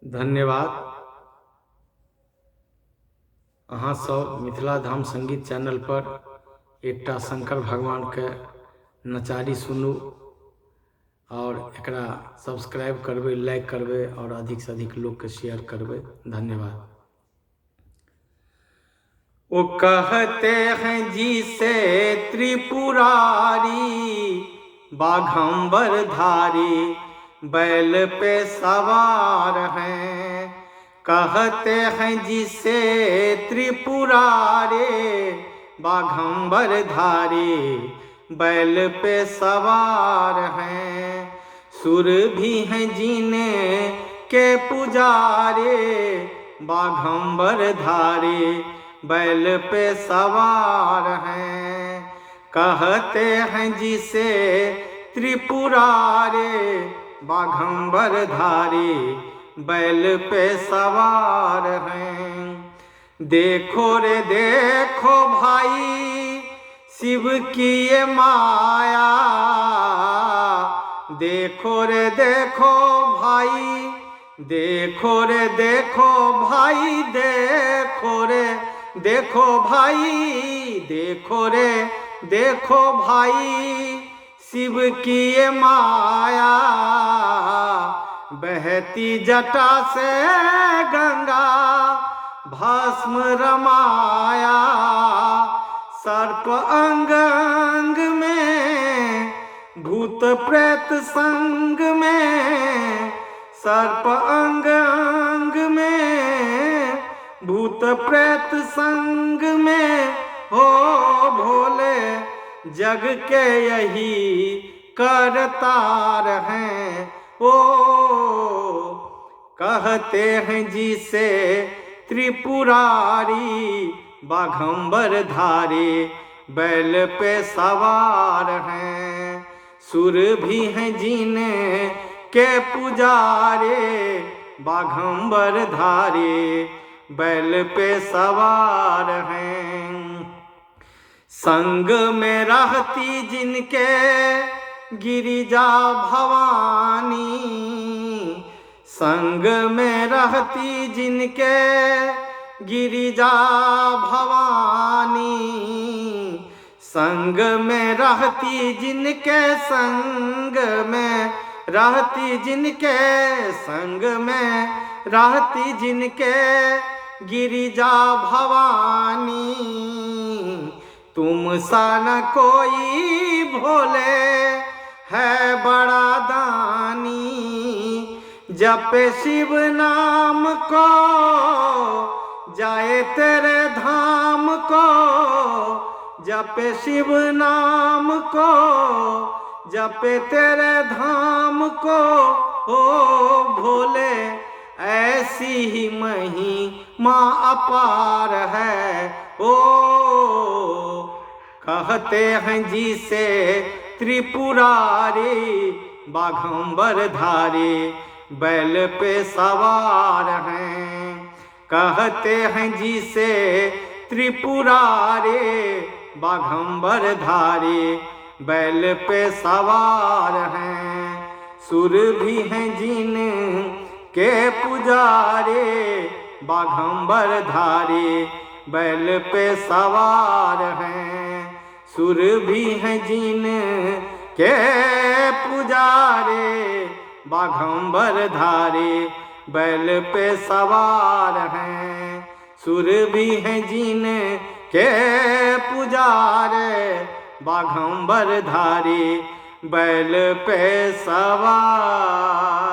धन्यवाद। अहाँ सब मिथिला धाम संगीत चैनल पर एकटा शंकर भगवान के नचारी सुनू और एकरा सब्सक्राइब करबै, लाइक करबै और अधिक से अधिक लोग के शेयर करबै। धन्यवाद। वो कहते हैं जिसे त्रिपुरारी, बाघंबर धारी बैल पे सवार हैं। कहते हैं जिसे त्रिपुरारी, बाघंबर धारी बैल पे सवार हैं। सुर भी हैं जिन्हें के पुजारे, बाघंबर धारी बैल पे सवार हैं। कहते हैं जिसे त्रिपुरारी, बाघंबर धारी बैल पे सवार हैं। देखो रे देखो भाई शिव की ये माया, देखो रे देखो भाई, देखो रे देखो भाई, देखो रे देखो भाई, देखो रे देखो भाई शिव की ये माया। बहती जटा से गंगा भस्म रमाया, सर्प अंग अंग में भूत प्रेत संग में, सर्प अंग अंग में भूत प्रेत संग में। हो भोले जग के यही करतार हैं। ओ कहते हैं जिसे त्रिपुरारी, बाघंबर धारी बैल पे सवार हैं। सुर भी हैं जिन्हें के पुजारे, बाघंबर धारी बैल पे सवार हैं। संग में रहती जिनके गिरिजा भवानी, संग में रहती जिनके गिरिजा भवानी, संग में रहती जिनके, संग में रहती जिनके, संग में रहती जिनके गिरिजा भवानी। तुम सा न कोई भोले है बड़ा दानी, जपे शिव नाम को जाए तेरे धाम को, जपे शिव नाम को जपे तेरे धाम को। ओ भोले ऐसी ही महिमा अपार है। ओ कहते हैं जिसे त्रिपुरारी, बाघंबर धारी बैल पे सवार हैं। कहते हैं जिसे त्रिपुरारी, बाघंबर धारी बैल पे सवार हैं। सुर भी हैं जिन के पुजारे, बाघंबर धारी बैल पे सवार हैं। सुर भी हैं जिन के पुजारे, बाघंबर धारी बैल पे सवार हैं। सुर भी हैं जिन के पुजारे, बाघंबर धारी बैल पे सवार।